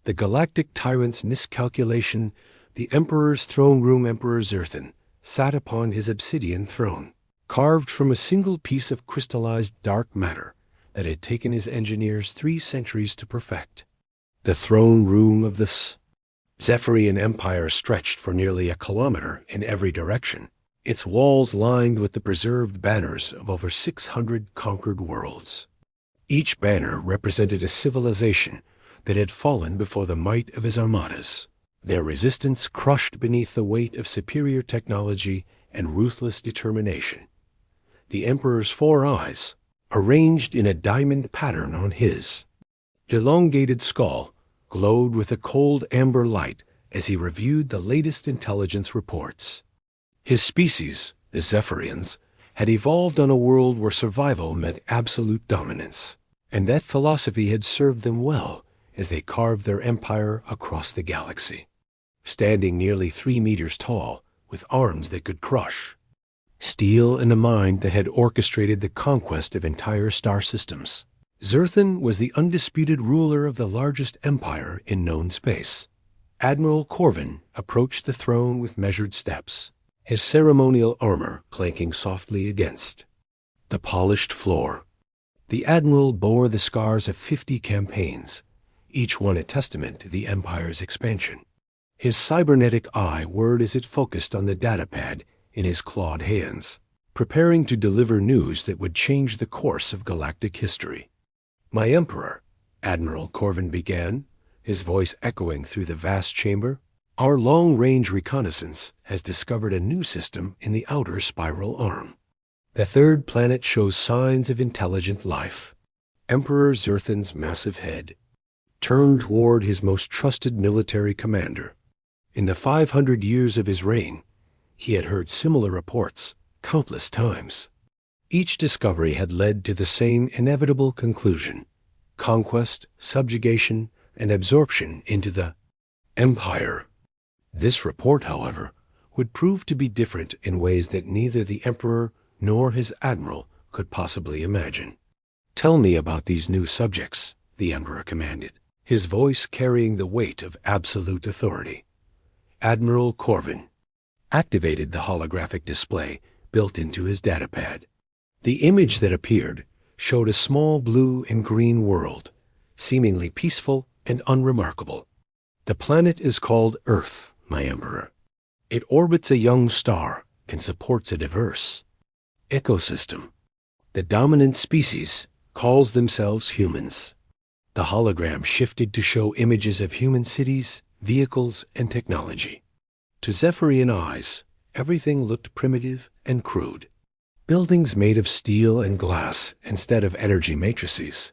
The Galactic Tyrant's miscalculation, the Emperor's throne room. Emperor Zerthan sat upon his obsidian throne, carved from a single piece of crystallized dark matter that had taken his engineers 3 centuries to perfect. The throne room of the Zephyrian Empire stretched for nearly a kilometer in every direction, its walls lined with the preserved banners of over 600 conquered worlds. Each banner represented a civilization that had fallen before the might of his armadas, their resistance crushed beneath the weight of superior technology and ruthless determination. The Emperor's 4 eyes, arranged in a diamond pattern on his elongated skull, glowed with a cold amber light as he reviewed the latest intelligence reports. His species, the Zephyrians, had evolved on a world where survival meant absolute dominance, and that philosophy had served them well as they carved their empire across the galaxy. Standing nearly 3 meters tall, with arms that could crush steel and a mind that had orchestrated the conquest of entire star systems, Zerthan was the undisputed ruler of the largest empire in known space. Admiral Corvin approached the throne with measured steps, his ceremonial armor clanking softly against the polished floor. The admiral bore the scars of 50 campaigns, each one a testament to the Empire's expansion. His cybernetic eye whirred as it focused on the datapad in his clawed hands, preparing to deliver news that would change the course of galactic history. "My Emperor," Admiral Corvin began, his voice echoing through the vast chamber, "our long-range reconnaissance has discovered a new system in the outer spiral arm. The 3rd planet shows signs of intelligent life." Emperor Zerthan's massive head turned toward his most trusted military commander. In the 500 years of his reign, he had heard similar reports countless times. Each discovery had led to the same inevitable conclusion: conquest, subjugation, and absorption into the Empire. This report, however, would prove to be different in ways that neither the Emperor nor his admiral could possibly imagine. "Tell me about these new subjects," the Emperor commanded, his voice carrying the weight of absolute authority. Admiral Corvin activated the holographic display built into his datapad. The image that appeared showed a small blue and green world, seemingly peaceful and unremarkable. "The planet is called Earth, my Emperor. It orbits a young star and supports a diverse ecosystem. The dominant species calls themselves humans." The hologram shifted to show images of human cities, vehicles, and technology. To Zephyrian eyes, everything looked primitive and crude. Buildings made of steel and glass instead of energy matrices.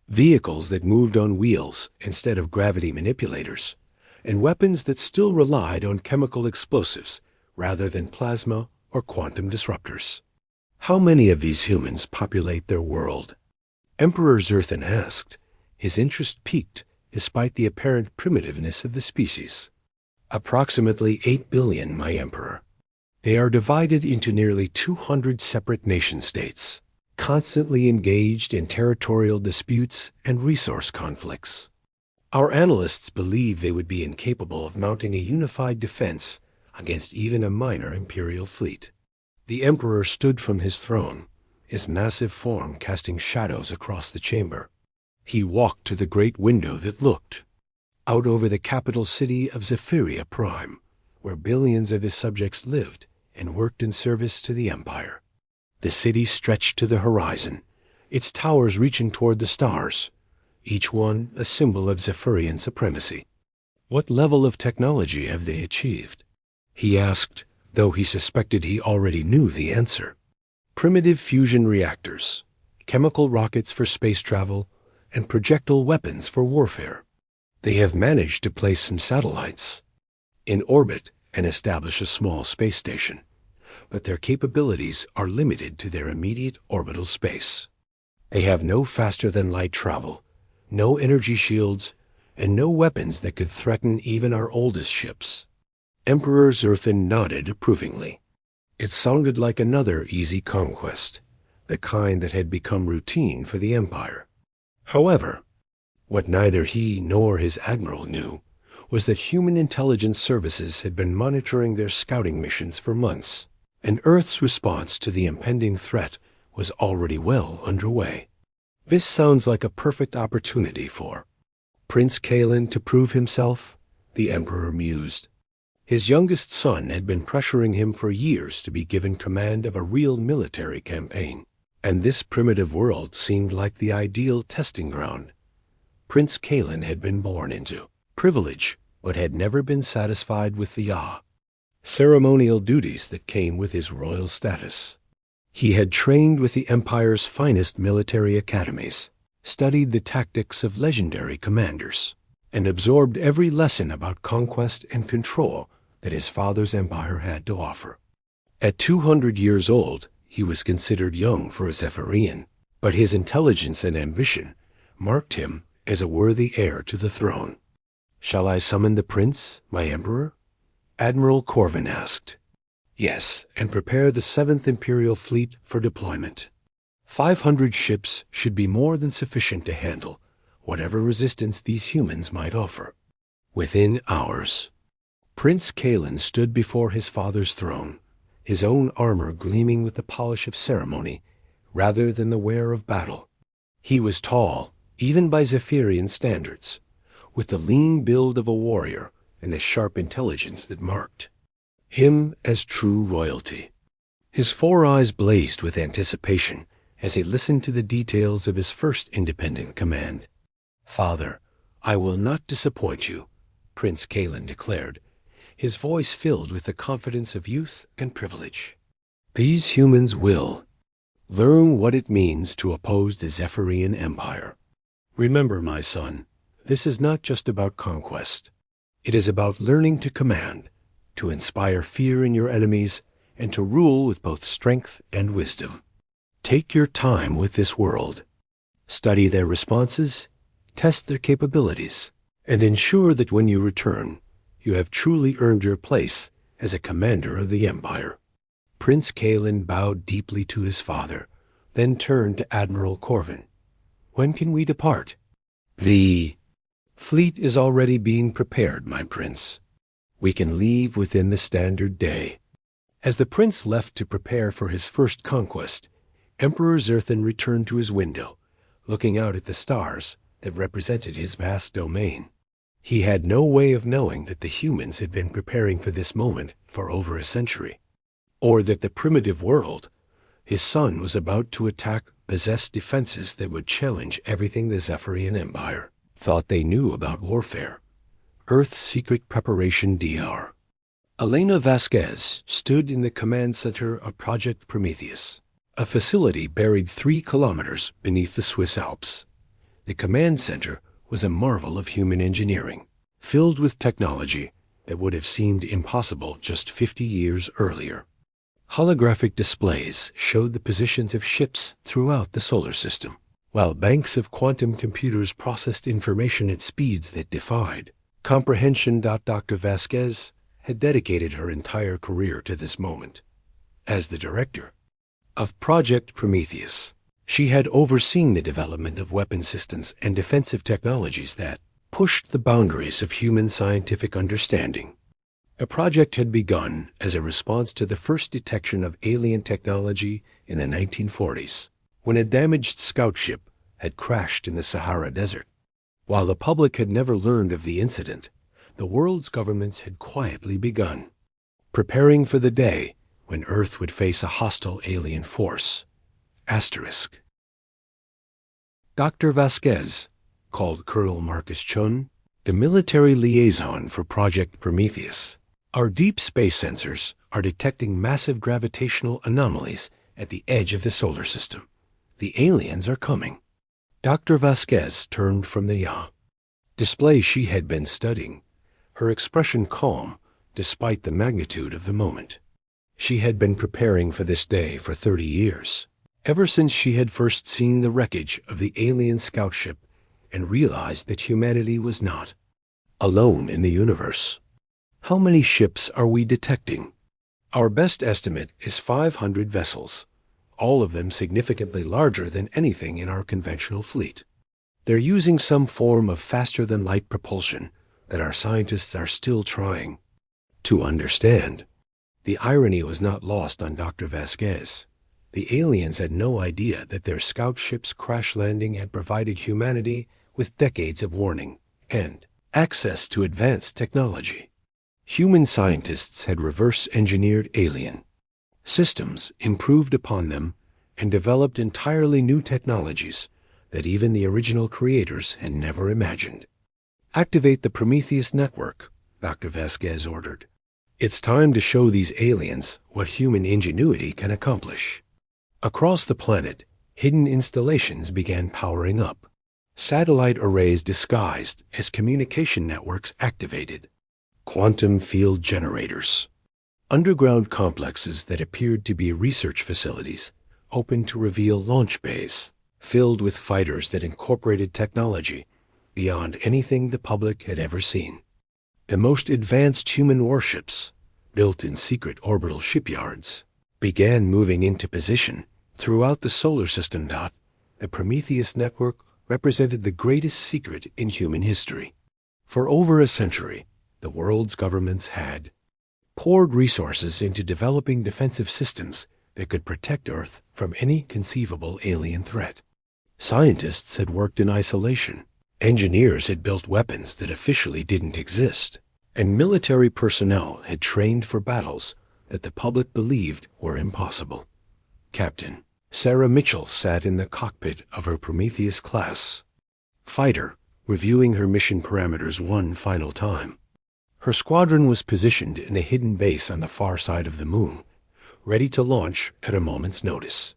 Vehicles that moved on wheels instead of gravity manipulators. And weapons that still relied on chemical explosives rather than plasma or quantum disruptors. "How many of these humans populate their world?" Emperor Zerthan asked, his interest piqued despite the apparent primitiveness of the species. "Approximately 8 billion, my Emperor. They are divided into nearly 200 separate nation-states, constantly engaged in territorial disputes and resource conflicts. Our analysts believe they would be incapable of mounting a unified defense against even a minor Imperial fleet." The Emperor stood from his throne, his massive form casting shadows across the chamber. He walked to the great window that looked out over the capital city of Zephyria Prime, where billions of his subjects lived and worked in service to the Empire. The city stretched to the horizon, its towers reaching toward the stars, each one a symbol of Zephyrian supremacy. "What level of technology have they achieved?" he asked, though he suspected he already knew the answer. "Primitive fusion reactors, chemical rockets for space travel, and projectile weapons for warfare. They have managed to place some satellites in orbit and establish a small space station, but their capabilities are limited to their immediate orbital space. They have no faster-than-light travel, no energy shields, and no weapons that could threaten even our oldest ships." Emperor Zerthan nodded approvingly. It sounded like another easy conquest, the kind that had become routine for the Empire. However, What neither he nor his admiral knew was that human intelligence services had been monitoring their scouting missions for months, and Earth's response to the impending threat was already well underway. This sounds like a perfect opportunity for Prince Kalen to prove himself, the Emperor mused. His youngest son had been pressuring him for years to be given command of a real military campaign, and this primitive world seemed like the ideal testing ground. Prince Kalen had been born into privilege, but had never been satisfied with the ceremonial duties that came with his royal status. He had trained with the Empire's finest military academies, studied the tactics of legendary commanders, and absorbed every lesson about conquest and control that his father's empire had to offer. At 200 years old, he was considered young for a Zephyrian, but his intelligence and ambition marked him as a worthy heir to the throne. "Shall I summon the prince, my emperor?" Admiral Corvin asked. "Yes, and prepare the 7th Imperial Fleet for deployment. 500 ships should be more than sufficient to handle whatever resistance these humans might offer." Within hours, Prince Kalen stood before his father's throne, his own armor gleaming with the polish of ceremony rather than the wear of battle. He was tall, even by Zephyrian standards, with the lean build of a warrior and the sharp intelligence that marked him as true royalty. His 4 eyes blazed with anticipation as he listened to the details of his first independent command. "Father, I will not disappoint you," Prince Kalen declared, his voice filled with the confidence of youth and privilege. "These humans will learn what it means to oppose the Zephyrian Empire. Remember, my son, this is not just about conquest. It is about learning to command, to inspire fear in your enemies, and to rule with both strength and wisdom. Take your time with this world. Study their responses, test their capabilities, and ensure that when you return, you have truly earned your place as a commander of the Empire." Prince Kalen bowed deeply to his father, then turned to Admiral Corvin. "When can we depart?" "The fleet is already being prepared, my prince. We can leave within the standard day." As the prince left to prepare for his first conquest, Emperor Zerthan returned to his window, looking out at the stars that represented his vast domain. He had no way of knowing that the humans had been preparing for this moment for over a century, or that the primitive world his son was about to attack possessed defenses that would challenge everything the Zephyrian Empire thought they knew about warfare. Earth's secret preparation DR. Elena Vasquez stood in the command center of Project Prometheus, a facility buried 3 kilometers beneath the Swiss Alps. The command center was a marvel of human engineering, filled with technology that would have seemed impossible just 50 years earlier. Holographic displays showed the positions of ships throughout the solar system, while banks of quantum computers processed information at speeds that defied comprehension. Dr. Vasquez had dedicated her entire career to this moment. As the director of Project Prometheus, she had overseen the development of weapon systems and defensive technologies that pushed the boundaries of human scientific understanding. The project had begun as a response to the first detection of alien technology in the 1940s, when a damaged scout ship had crashed in the Sahara Desert. While the public had never learned of the incident, the world's governments had quietly begun, preparing for the day when Earth would face a hostile alien force. Asterisk. Dr. Vasquez, called Colonel Marcus Chun, the military liaison for Project Prometheus. Our deep space sensors are detecting massive gravitational anomalies at the edge of the solar system. The aliens are coming. Dr. Vasquez turned from the display she had been studying, her expression calm despite the magnitude of the moment. She had been preparing for this day for 30 years, ever since she had first seen the wreckage of the alien scout ship and realized that humanity was not alone in the universe. "How many ships are we detecting?" "Our best estimate is 500 vessels, all of them significantly larger than anything in our conventional fleet." They're using some form of faster-than-light propulsion that our scientists are still trying to understand. The irony was not lost on Dr. Vasquez. The aliens had no idea that their scout ship's crash landing had provided humanity with decades of warning and access to advanced technology. Human scientists had reverse-engineered alien systems, improved upon them, and developed entirely new technologies that even the original creators had never imagined. Activate the Prometheus network, Dr. Vasquez ordered. It's time to show these aliens what human ingenuity can accomplish. Across the planet, hidden installations began powering up. Satellite arrays disguised as communication networks activated. Quantum field generators. Underground complexes that appeared to be research facilities opened to reveal launch bays, filled with fighters that incorporated technology beyond anything the public had ever seen. The most advanced human warships, built in secret orbital shipyards, began moving into position throughout the solar system. The Prometheus network represented the greatest secret in human history. For over a century, the world's governments had poured resources into developing defensive systems that could protect Earth from any conceivable alien threat. Scientists had worked in isolation. Engineers had built weapons that officially didn't exist. And military personnel had trained for battles that the public believed were impossible. Captain Sarah Mitchell sat in the cockpit of her Prometheus-class fighter, reviewing her mission parameters one final time. Her squadron was positioned in a hidden base on the far side of the moon, ready to launch at a moment's notice.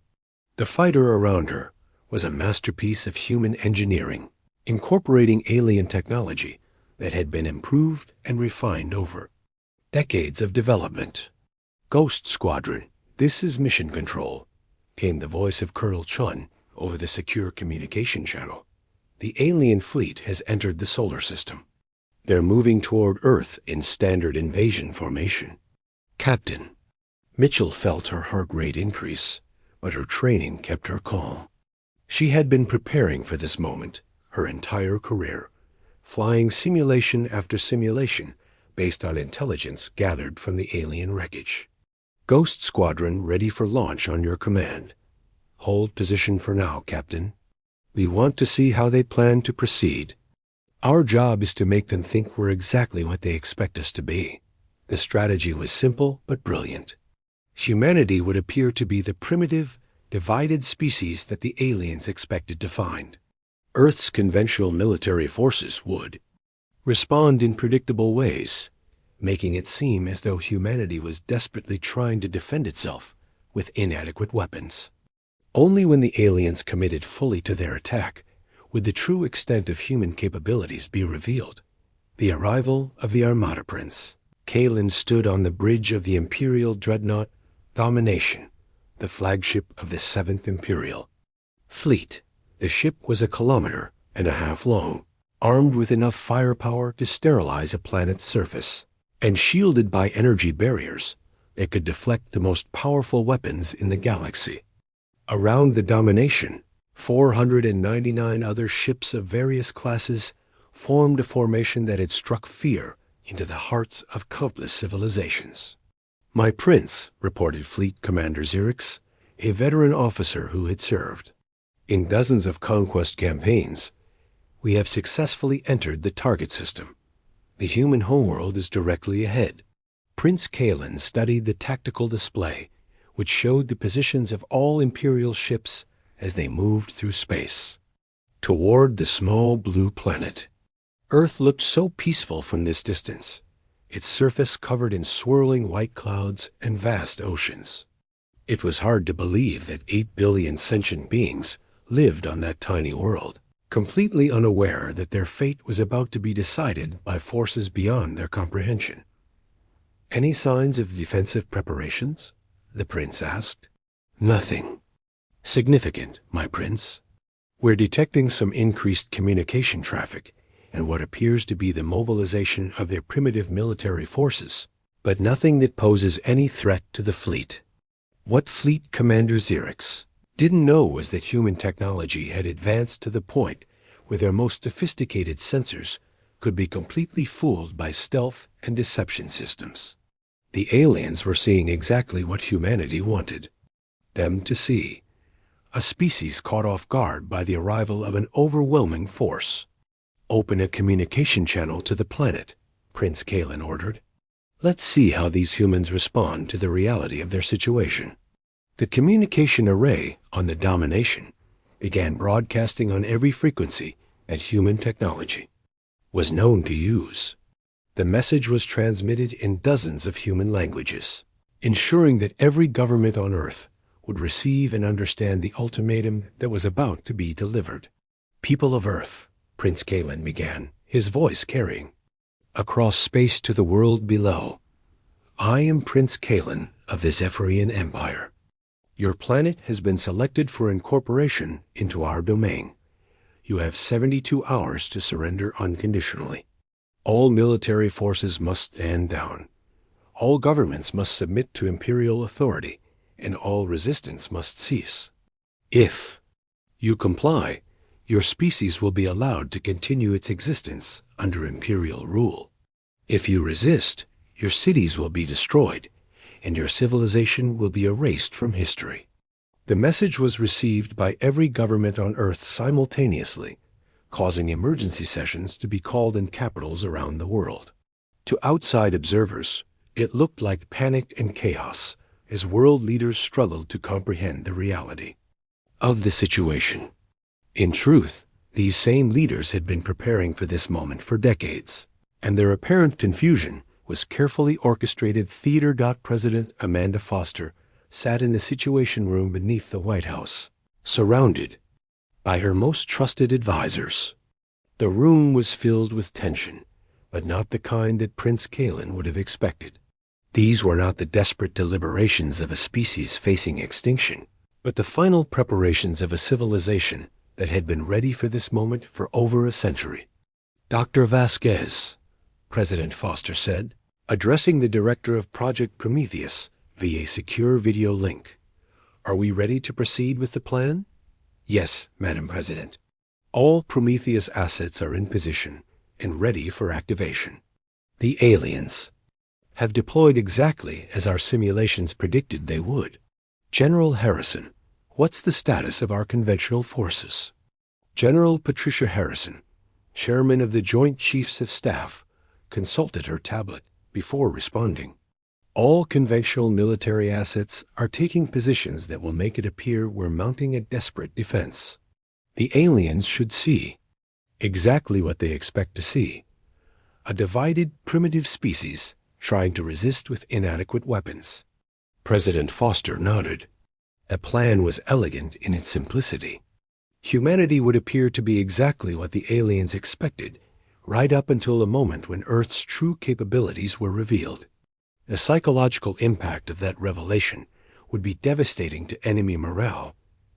The fighter around her was a masterpiece of human engineering, incorporating alien technology that had been improved and refined over decades of development. Ghost Squadron, this is Mission Control, came the voice of Colonel Chun over the secure communication channel. The alien fleet has entered the solar system. They're moving toward Earth in standard invasion formation. Captain. Mitchell felt her heart rate increase, but her training kept her calm. She had been preparing for this moment her entire career, flying simulation after simulation based on intelligence gathered from the alien wreckage. Ghost Squadron ready for launch on your command. Hold position for now, Captain. We want to see how they plan to proceed. Our job is to make them think we're exactly what they expect us to be. The strategy was simple but brilliant. Humanity would appear to be the primitive, divided species that the aliens expected to find. Earth's conventional military forces would respond in predictable ways, making it seem as though humanity was desperately trying to defend itself with inadequate weapons. Only when the aliens committed fully to their attack would the true extent of human capabilities be revealed. The arrival of the Armada Prince. Kalen stood on the bridge of the Imperial dreadnought Domination, the flagship of the 7th Imperial Fleet. The ship was 1.5 kilometers long, armed with enough firepower to sterilize a planet's surface, and shielded by energy barriers that could deflect the most powerful weapons in the galaxy. Around the Domination, 499 other ships of various classes formed a formation that had struck fear into the hearts of countless civilizations. My prince, reported Fleet Commander Xerix, a veteran officer who had served in dozens of conquest campaigns, we have successfully entered the target system. The human homeworld is directly ahead. Prince Kalen studied the tactical display, which showed the positions of all Imperial ships as they moved through space toward the small blue planet. Earth looked so peaceful from this distance, its surface covered in swirling white clouds and vast oceans. It was hard to believe that 8 billion sentient beings lived on that tiny world, completely unaware that their fate was about to be decided by forces beyond their comprehension. Any signs of defensive preparations? The prince asked. Nothing significant, my prince. We're detecting some increased communication traffic and what appears to be the mobilization of their primitive military forces, but nothing that poses any threat to the fleet. What Fleet Commander Xerix didn't know was that human technology had advanced to the point with their most sophisticated sensors, could be completely fooled by stealth and deception systems. The aliens were seeing exactly what humanity wanted them to see: a species caught off guard by the arrival of an overwhelming force. "Open a communication channel to the planet," Prince Kalen ordered. "Let's see how these humans respond to the reality of their situation." The communication array on the Domination began broadcasting on every frequency that human technology was known to use. The message was transmitted in dozens of human languages, ensuring that every government on Earth would receive and understand the ultimatum that was about to be delivered. "People of Earth," Prince Kalen began, his voice carrying across space to the world below, "I am Prince Kalen of the Zephyrian Empire. Your planet has been selected for incorporation into our domain. You have 72 hours to surrender unconditionally. All military forces must stand down. All governments must submit to imperial authority, and all resistance must cease. If you comply, your species will be allowed to continue its existence under imperial rule. If you resist, your cities will be destroyed, and your civilization will be erased from history." The message was received by every government on Earth simultaneously, causing emergency sessions to be called in capitals around the world. To outside observers, it looked like panic and chaos as world leaders struggled to comprehend the reality of the situation. In truth, these same leaders had been preparing for this moment for decades, and their apparent confusion was carefully orchestrated. Theater. President Amanda Foster sat in the Situation Room beneath the White House, surrounded by her most trusted advisors. The room was filled with tension, but not the kind that Prince Kalen would have expected. These were not the desperate deliberations of a species facing extinction, but the final preparations of a civilization that had been ready for this moment for over a century. "Dr. Vasquez," President Foster said, addressing the director of Project Prometheus via secure video link, "are we ready to proceed with the plan?" "Yes, Madam President. All Prometheus assets are in position and ready for activation. The aliens have deployed exactly as our simulations predicted they would. General Harrison, what's the status of our conventional forces?" General Patricia Harrison, chairman of the Joint Chiefs of Staff, consulted her tablet before responding. "All conventional military assets are taking positions that will make it appear we're mounting a desperate defense. The aliens should see exactly what they expect to see: a divided, primitive species trying to resist with inadequate weapons." President Foster nodded. A plan was elegant in its simplicity. Humanity would appear to be exactly what the aliens expected, right up until the moment when Earth's true capabilities were revealed. The psychological impact of that revelation would be devastating to enemy morale,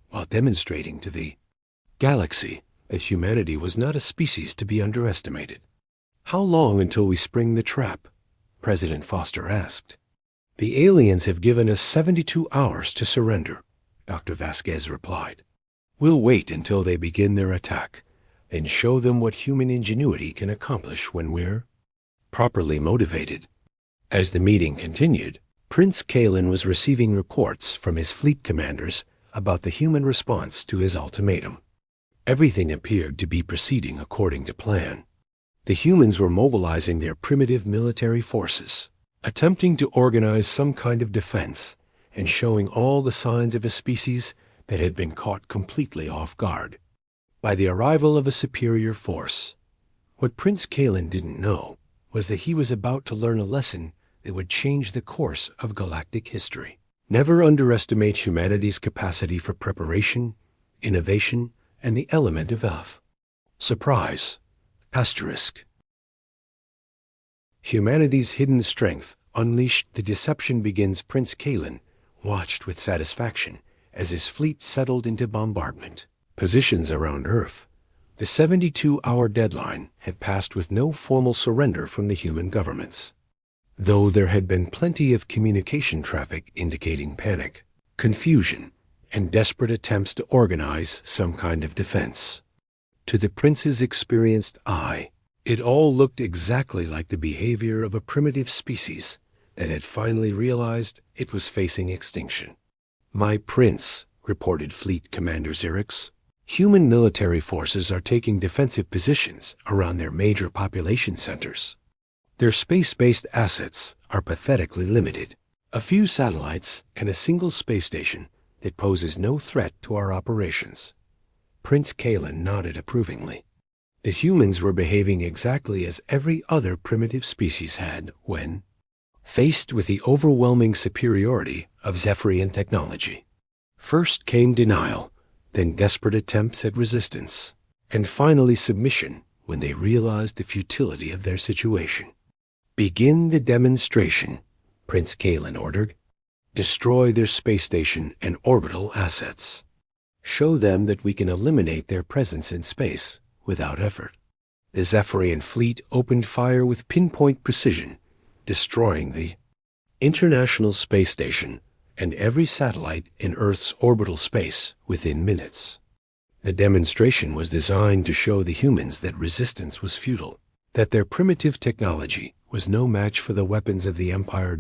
while demonstrating to the galaxy that humanity was not a species to be underestimated. "How long until we spring the trap?" President Foster asked. "The aliens have given us 72 hours to surrender," Dr. Vasquez replied. "We'll wait until they begin their attack, and show them what human ingenuity can accomplish when we're properly motivated." As the meeting continued, Prince Kalen was receiving reports from his fleet commanders about the human response to his ultimatum. Everything appeared to be proceeding according to plan. The humans were mobilizing their primitive military forces, attempting to organize some kind of defense, and showing all the signs of a species that had been caught completely off guard by the arrival of a superior force. What Prince Kalen didn't know was that he was about to learn a lesson that would change the course of galactic history. Never underestimate humanity's capacity for preparation, innovation, and the element of surprise. Asterisk. Humanity's hidden strength unleashed. The deception begins. Prince Kalen watched with satisfaction as his fleet settled into bombardment positions around Earth. The 72-hour deadline had passed with no formal surrender from the human governments, though there had been plenty of communication traffic indicating panic, confusion, and desperate attempts to organize some kind of defense. To the prince's experienced eye, it all looked exactly like the behavior of a primitive species that had finally realized it was facing extinction. "My prince," reported Fleet Commander Xerix, "human military forces are taking defensive positions around their major population centers. Their space-based assets are pathetically limited. A few satellites and a single space station that poses no threat to our operations." Prince Kalen nodded approvingly. The humans were behaving exactly as every other primitive species had when faced with the overwhelming superiority of Zephyrian technology. First came denial, then desperate attempts at resistance, and finally submission when they realized the futility of their situation. "Begin the demonstration," Prince Kalen ordered. "Destroy their space station and orbital assets. Show them that we can eliminate their presence in space without effort." The Zephyrian fleet opened fire with pinpoint precision, destroying the International Space Station and every satellite in Earth's orbital space within minutes. The demonstration was designed to show the humans that resistance was futile, that their primitive technology was no match for the weapons of the Empire.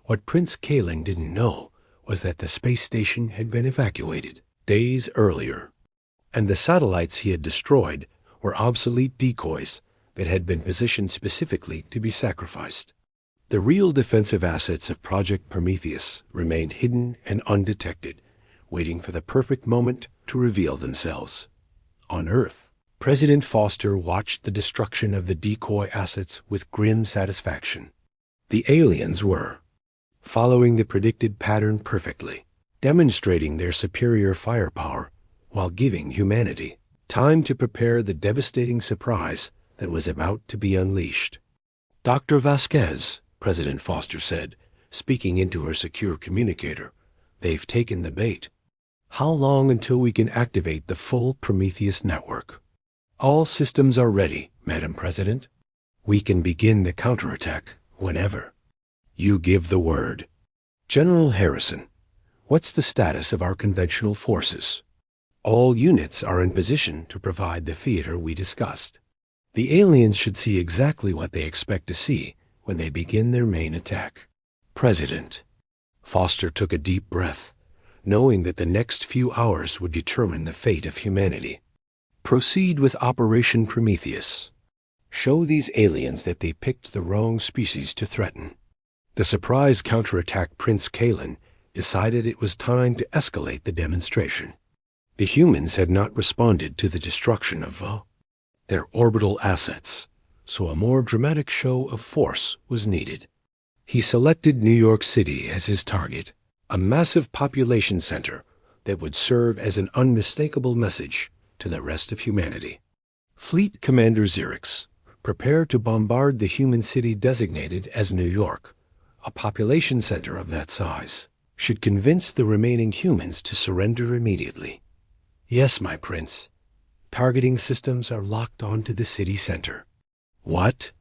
What Prince Kalen didn't know was that the space station had been evacuated days earlier, and the satellites he had destroyed were obsolete decoys that had been positioned specifically to be sacrificed. The real defensive assets of Project Prometheus remained hidden and undetected, waiting for the perfect moment to reveal themselves. On Earth, President Foster watched the destruction of the decoy assets with grim satisfaction. The aliens were following the predicted pattern perfectly, demonstrating their superior firepower while giving humanity time to prepare the devastating surprise that was about to be unleashed. "Dr. Vasquez," President Foster said, speaking into her secure communicator, "they've taken the bait. How long until we can activate the full Prometheus network?" "All systems are ready, Madam President. We can begin the counterattack whenever you give the word." "General Harrison, what's the status of our conventional forces?" "All units are in position to provide the theater we discussed. The aliens should see exactly what they expect to see when they begin their main attack." "President." Foster took a deep breath, knowing that the next few hours would determine the fate of humanity. "Proceed with Operation Prometheus. Show these aliens that they picked the wrong species to threaten." The surprise counterattack Prince Kalen decided it was time to escalate the demonstration. The humans had not responded to the destruction of their orbital assets, so a more dramatic show of force was needed. He selected New York City as his target, a massive population center that would serve as an unmistakable message to the rest of humanity. "Fleet Commander Xerix, prepare to bombard the human city designated as New York. A population center of that size should convince the remaining humans to surrender immediately." "Yes, my prince. Targeting systems are locked onto the city center." "What?"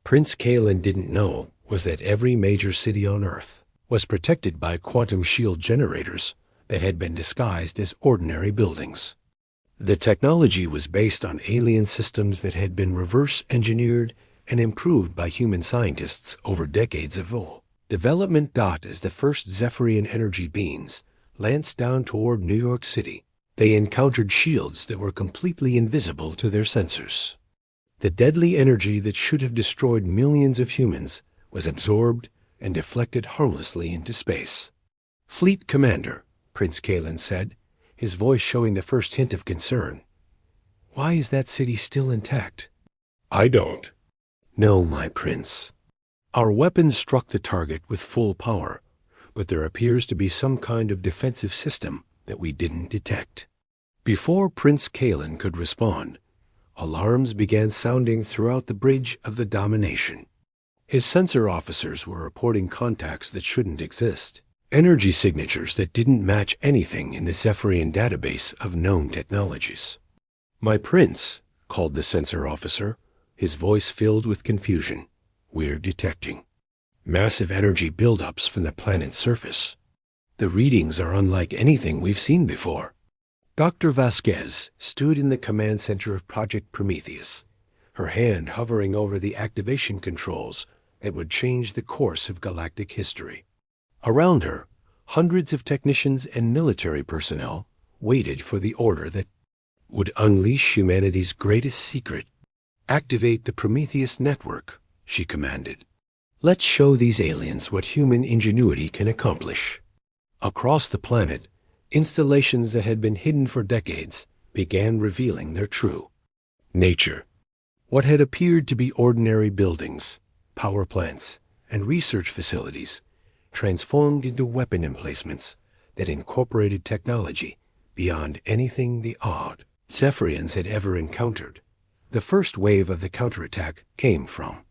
Prince Kalen didn't know was that every major city on Earth was protected by quantum shield generators that had been disguised as ordinary buildings. The technology was based on alien systems that had been reverse-engineered and improved by human scientists over decades of development. As the first Zephyrian energy beams lanced down toward New York City, they encountered shields that were completely invisible to their sensors. The deadly energy that should have destroyed millions of humans was absorbed and deflected harmlessly into space. "Fleet Commander," Prince Kalen said, his voice showing the first hint of concern, "why is that city still intact?" "I don't know, my prince. Our weapons struck the target with full power, but there appears to be some kind of defensive system that we didn't detect." Before Prince Kalen could respond, alarms began sounding throughout the bridge of the domination. His sensor officers were reporting contacts that shouldn't exist, energy signatures that didn't match anything in the Zephyrian database of known technologies. "My prince," called the sensor officer, his voice filled with confusion, "we're detecting massive energy buildups from the planet's surface. The readings are unlike anything we've seen before." Dr. Vasquez stood in the command center of Project Prometheus, her hand hovering over the activation controls that would change the course of galactic history. Around her, hundreds of technicians and military personnel waited for the order that would unleash humanity's greatest secret. "Activate the Prometheus network," she commanded. "Let's show these aliens what human ingenuity can accomplish." Across the planet, installations that had been hidden for decades began revealing their true nature. What had appeared to be ordinary buildings, power plants, and research facilities transformed into weapon emplacements that incorporated technology beyond anything the odd Zephyrians had ever encountered. The first wave of the counterattack came from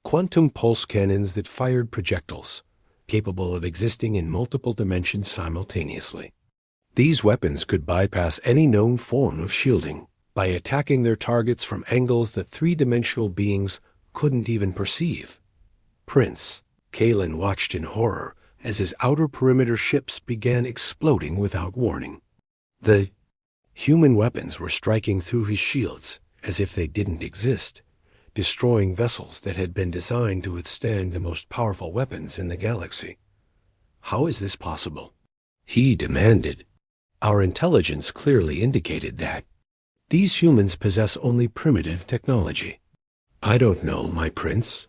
quantum pulse cannons that fired projectiles capable of existing in multiple dimensions simultaneously. These weapons could bypass any known form of shielding by attacking their targets from angles that three-dimensional beings couldn't even perceive. Prince Kalen watched in horror as his outer perimeter ships began exploding without warning. The human weapons were striking through his shields as if they didn't exist, destroying vessels that had been designed to withstand the most powerful weapons in the galaxy. "How is this possible?" he demanded. "Our intelligence clearly indicated that. These humans possess only primitive technology." "I don't know, my prince.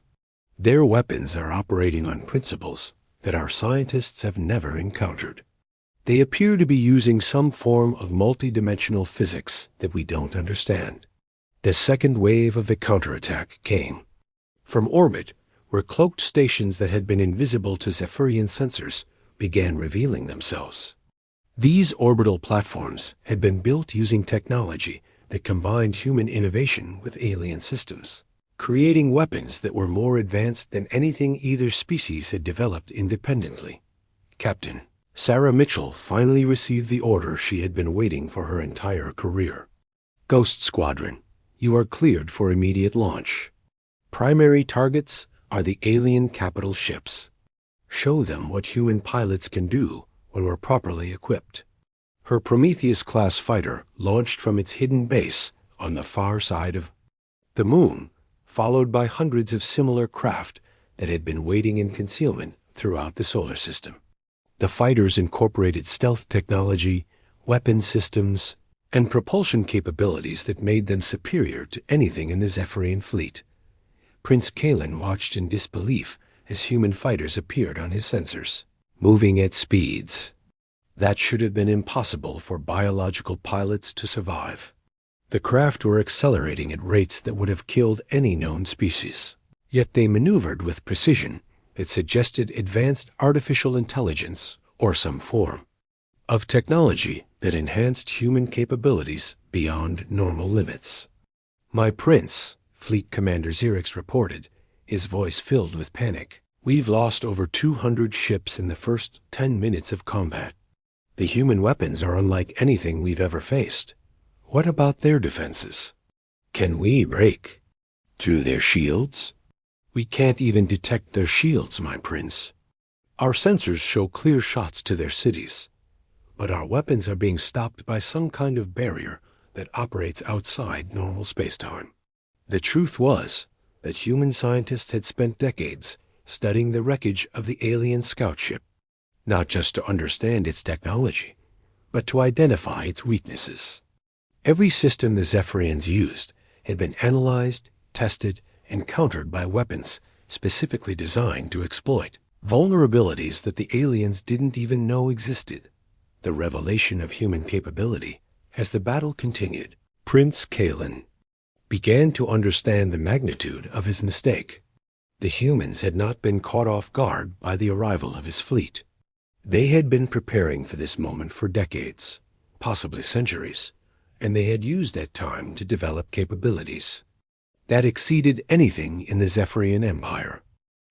Their weapons are operating on principles that our scientists have never encountered. They appear to be using some form of multidimensional physics that we don't understand." The second wave of the counterattack came from orbit, where cloaked stations that had been invisible to Zephyrian sensors began revealing themselves. These orbital platforms had been built using technology that combined human innovation with alien systems, creating weapons that were more advanced than anything either species had developed independently. Captain Sarah Mitchell finally received the order she had been waiting for her entire career. "Ghost Squadron, you are cleared for immediate launch. Primary targets are the alien capital ships. Show them what human pilots can do when we're properly equipped." Her Prometheus-class fighter launched from its hidden base on the far side of the moon, followed by hundreds of similar craft that had been waiting in concealment throughout the solar system. The fighters incorporated stealth technology, weapon systems, and propulsion capabilities that made them superior to anything in the Zephyrian fleet. Prince Kalen watched in disbelief as human fighters appeared on his sensors, moving at speeds that should have been impossible for biological pilots to survive. The craft were accelerating at rates that would have killed any known species. Yet they maneuvered with precision that suggested advanced artificial intelligence or some form of technology that enhanced human capabilities beyond normal limits. "My prince," Fleet Commander Xerix reported, his voice filled with panic, "we've lost over 200 ships in the first 10 minutes of combat. The human weapons are unlike anything we've ever faced. What about their defenses? Can we break through their shields?" "We can't even detect their shields, my prince. Our sensors show clear shots to their cities, but our weapons are being stopped by some kind of barrier that operates outside normal spacetime." The truth was that human scientists had spent decades studying the wreckage of the alien scout ship, not just to understand its technology, but to identify its weaknesses. Every system the Zephyrians used had been analyzed, tested, and countered by weapons specifically designed to exploit vulnerabilities that the aliens didn't even know existed. The revelation of human capability, as the battle continued, Prince Kalen began to understand the magnitude of his mistake. The humans had not been caught off guard by the arrival of his fleet. They had been preparing for this moment for decades, possibly centuries, and they had used that time to develop capabilities that exceeded anything in the Zephyrian Empire.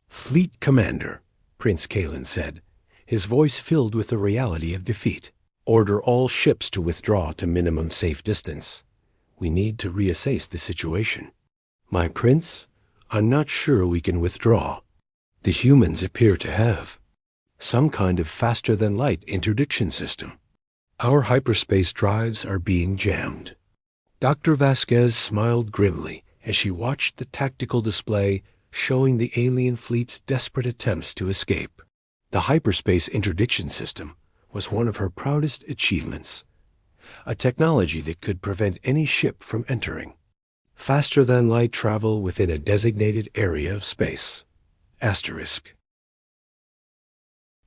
"Fleet Commander," Prince Kalen said, his voice filled with the reality of defeat, "order all ships to withdraw to minimum safe distance. We need to reassess the situation." "My prince, I'm not sure we can withdraw. The humans appear to have some kind of faster-than-light interdiction system. Our hyperspace drives are being jammed. Dr. Vasquez smiled grimly as she watched the tactical display showing the alien fleet's desperate attempts to escape. The hyperspace interdiction system was one of her proudest achievements, a technology that could prevent any ship from entering. Faster-than-light travel within a designated area of space. Asterisk.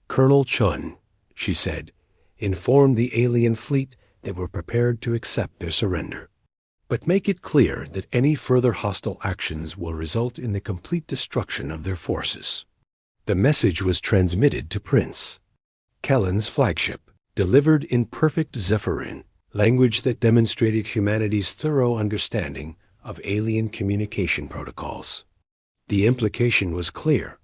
Colonel Chun, she said, informed the alien fleet that we're prepared to accept their surrender. But make it clear that any further hostile actions will result in the complete destruction of their forces. The message was transmitted to Prince Kellen's flagship, delivered in perfect Zephyrin, language that demonstrated humanity's thorough understanding of alien communication protocols. The implication was clear.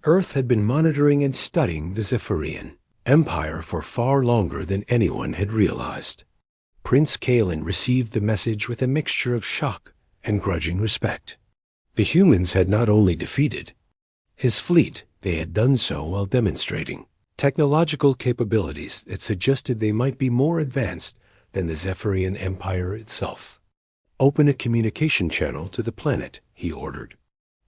Earth had been monitoring and studying the Zephyrian Empire for far longer than anyone had realized. Prince Kalen received the message with a mixture of shock and grudging respect. The humans had not only defeated his fleet, they had done so while demonstrating technological capabilities that suggested they might be more advanced than the Zephyrian Empire itself. Open a communication channel to the planet, he ordered.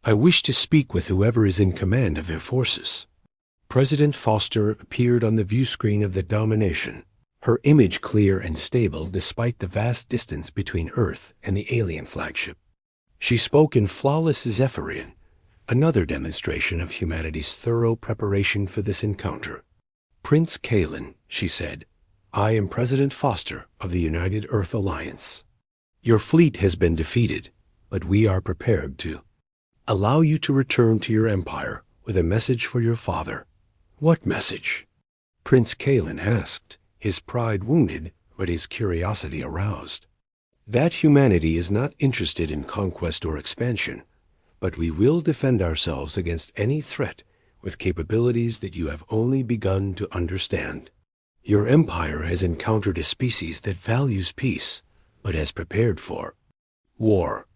I wish to speak with whoever is in command of their forces. President Foster appeared on the view screen of the Domination, her image clear and stable despite the vast distance between Earth and the alien flagship. She spoke in flawless Zephyrian, another demonstration of humanity's thorough preparation for this encounter. Prince Kalen, she said, I am President Foster of the United Earth Alliance. Your fleet has been defeated, but we are prepared to allow you to return to your empire with a message for your father. What message? Prince Kalen asked, his pride wounded, but his curiosity aroused. That humanity is not interested in conquest or expansion, but we will defend ourselves against any threat with capabilities that you have only begun to understand. Your empire has encountered a species that values peace, but has prepared for war.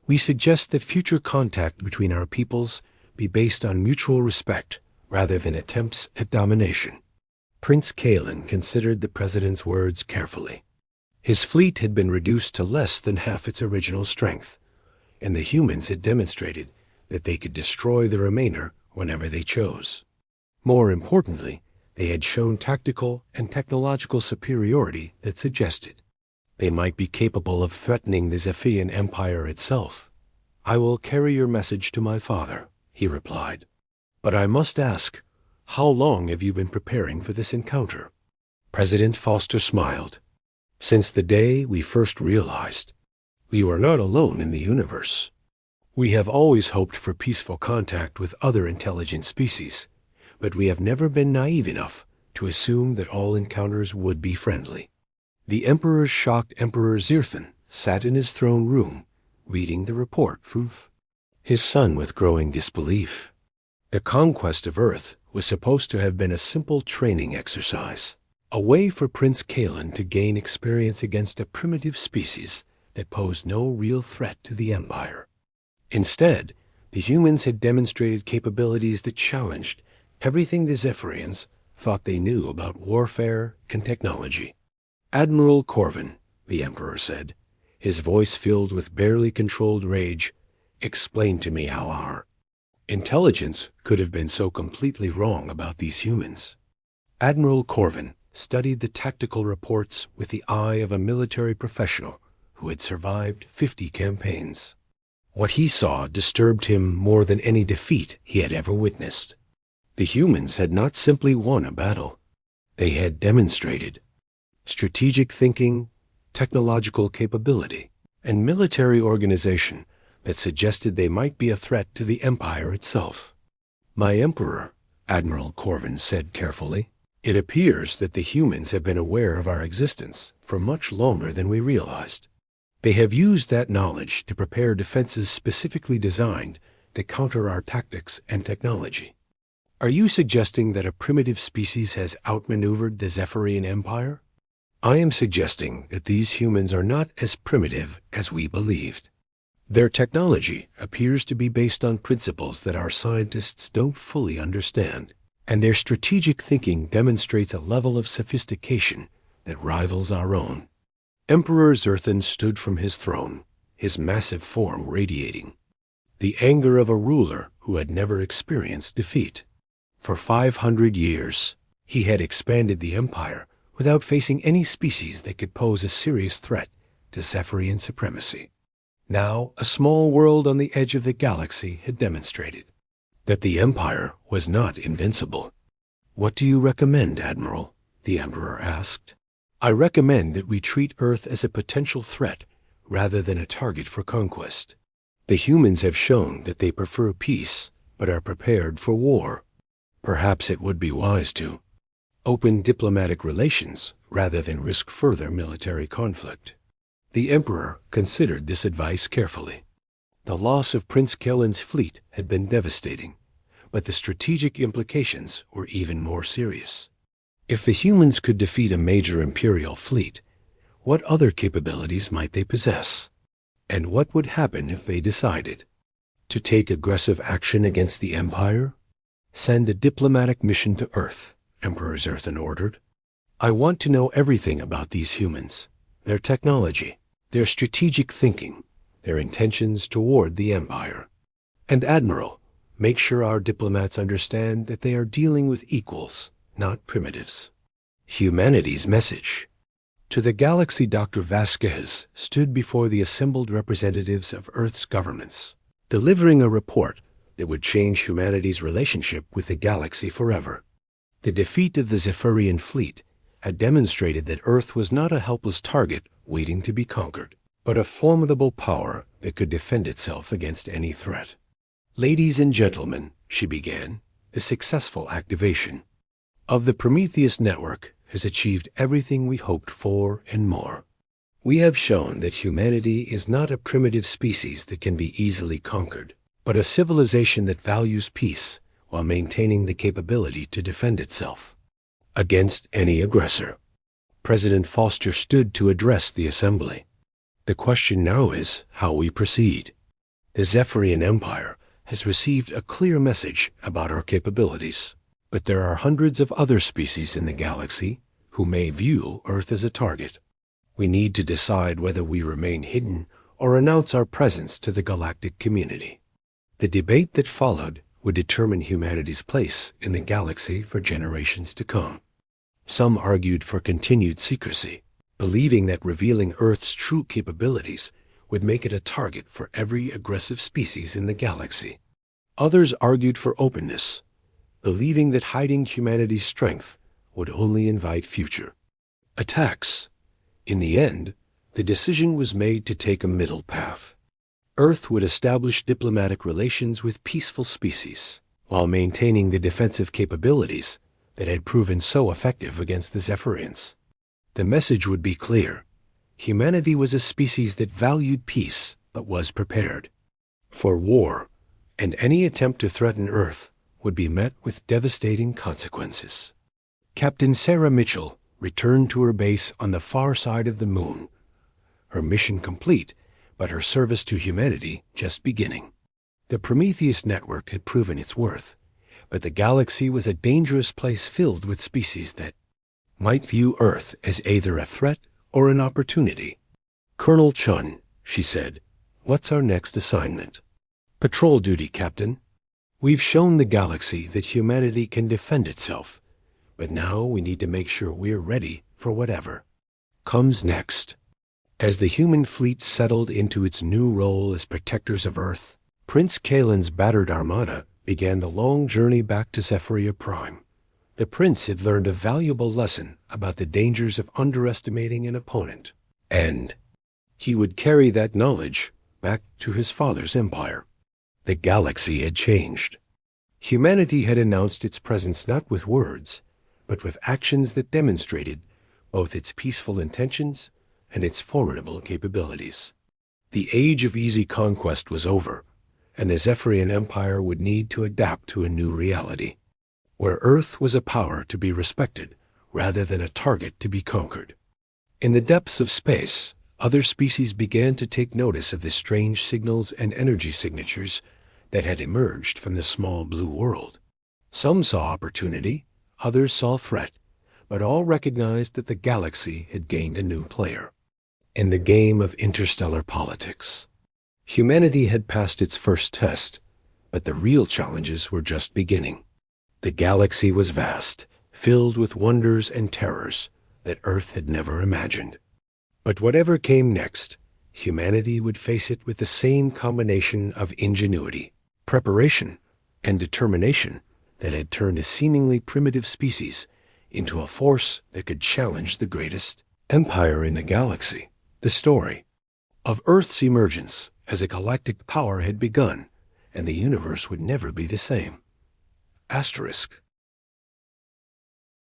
We suggest that future contact between our peoples be based on mutual respect rather than attempts at domination. Prince Kalen considered the president's words carefully. His fleet had been reduced to less than half its original strength, and the humans had demonstrated that they could destroy the remainder whenever they chose. More importantly, they had shown tactical and technological superiority that suggested they might be capable of threatening the Zephyrian Empire itself. I will carry your message to my father, he replied. But I must ask, how long have you been preparing for this encounter? President Foster smiled. Since the day we first realized we were not alone in the universe. We have always hoped for peaceful contact with other intelligent species, but we have never been naive enough to assume that all encounters would be friendly. The Emperor's shocked Emperor Zirthan sat in his throne room, reading the report from his son with growing disbelief. The conquest of Earth was supposed to have been a simple training exercise, a way for Prince Kalen to gain experience against a primitive species that posed no real threat to the Empire. Instead, the humans had demonstrated capabilities that challenged everything the Zephyrians thought they knew about warfare and technology. Admiral Corvin, the Emperor said, his voice filled with barely controlled rage, explain to me how our intelligence could have been so completely wrong about these humans. Admiral Corvin studied the tactical reports with the eye of a military professional who had survived 50 campaigns. What he saw disturbed him more than any defeat he had ever witnessed. The humans had not simply won a battle. They had demonstrated strategic thinking, technological capability, and military organization that suggested they might be a threat to the Empire itself. My Emperor, Admiral Corvin said carefully, it appears that the humans have been aware of our existence for much longer than we realized. They have used that knowledge to prepare defenses specifically designed to counter our tactics and technology. Are you suggesting that a primitive species has outmaneuvered the Zephyrian Empire? I am suggesting that these humans are not as primitive as we believed. Their technology appears to be based on principles that our scientists don't fully understand, and their strategic thinking demonstrates a level of sophistication that rivals our own. Emperor Zerthan stood from his throne, his massive form radiating the anger of a ruler who had never experienced defeat. For 500 years, he had expanded the empire without facing any species that could pose a serious threat to Zephyrian supremacy. Now, a small world on the edge of the galaxy had demonstrated that the Empire was not invincible. "What do you recommend, Admiral?" the Emperor asked. "I recommend that we treat Earth as a potential threat rather than a target for conquest. The humans have shown that they prefer peace, but are prepared for war. Perhaps it would be wise to open diplomatic relations rather than risk further military conflict." The Emperor considered this advice carefully. The loss of Prince Kellen's fleet had been devastating, but the strategic implications were even more serious. If the humans could defeat a major Imperial fleet, what other capabilities might they possess? And what would happen if they decided to take aggressive action against the Empire? "Send a diplomatic mission to Earth," Emperor Zerthan ordered. "I want to know everything about these humans, their technology, their strategic thinking, their intentions toward the Empire. And Admiral, make sure our diplomats understand that they are dealing with equals, not primitives." Humanity's message. To the galaxy, Dr. Vasquez stood before the assembled representatives of Earth's governments, delivering a report that would change humanity's relationship with the galaxy forever. The defeat of the Zephyrian fleet had demonstrated that Earth was not a helpless target waiting to be conquered, but a formidable power that could defend itself against any threat. "Ladies and gentlemen," she began, "the successful activation of the Prometheus network has achieved everything we hoped for and more. We have shown that humanity is not a primitive species that can be easily conquered, but a civilization that values peace while maintaining the capability to defend itself against any aggressor." President Foster stood to address the assembly. "The question now is how we proceed. The Zephyrian Empire has received a clear message about our capabilities, but there are hundreds of other species in the galaxy who may view Earth as a target. We need to decide whether we remain hidden or announce our presence to the galactic community." The debate that followed would determine humanity's place in the galaxy for generations to come. Some argued for continued secrecy, believing that revealing Earth's true capabilities would make it a target for every aggressive species in the galaxy. Others argued for openness, believing that hiding humanity's strength would only invite future attacks. In the end, the decision was made to take a middle path. Earth would establish diplomatic relations with peaceful species, while maintaining the defensive capabilities that had proven so effective against the Zephyrians. The message would be clear. Humanity was a species that valued peace, but was prepared for war, and any attempt to threaten Earth would be met with devastating consequences. Captain Sarah Mitchell returned to her base on the far side of the moon, her mission complete, but her service to humanity just beginning. The Prometheus network had proven its worth, but the galaxy was a dangerous place filled with species that might view Earth as either a threat or an opportunity. "Colonel Chun," she said, "what's our next assignment?" "Patrol duty, Captain. We've shown the galaxy that humanity can defend itself, but now we need to make sure we're ready for whatever comes next." As the human fleet settled into its new role as protectors of Earth, Prince Kalen's battered Armada began the long journey back to Zephyria Prime. The prince had learned a valuable lesson about the dangers of underestimating an opponent, and he would carry that knowledge back to his father's empire. The galaxy had changed. Humanity had announced its presence not with words, but with actions that demonstrated both its peaceful intentions and its formidable capabilities. The age of easy conquest was over, and the Zephyrian Empire would need to adapt to a new reality, where Earth was a power to be respected rather than a target to be conquered. In the depths of space, other species began to take notice of the strange signals and energy signatures that had emerged from the small blue world. Some saw opportunity, others saw threat, but all recognized that the galaxy had gained a new player. In the game of interstellar politics, humanity had passed its first test, but the real challenges were just beginning. The galaxy was vast, filled with wonders and terrors that Earth had never imagined. But whatever came next, humanity would face it with the same combination of ingenuity, preparation, and determination that had turned a seemingly primitive species into a force that could challenge the greatest empire in the galaxy. The story of Earth's emergence as a galactic power had begun, and the universe would never be the same. Asterisk.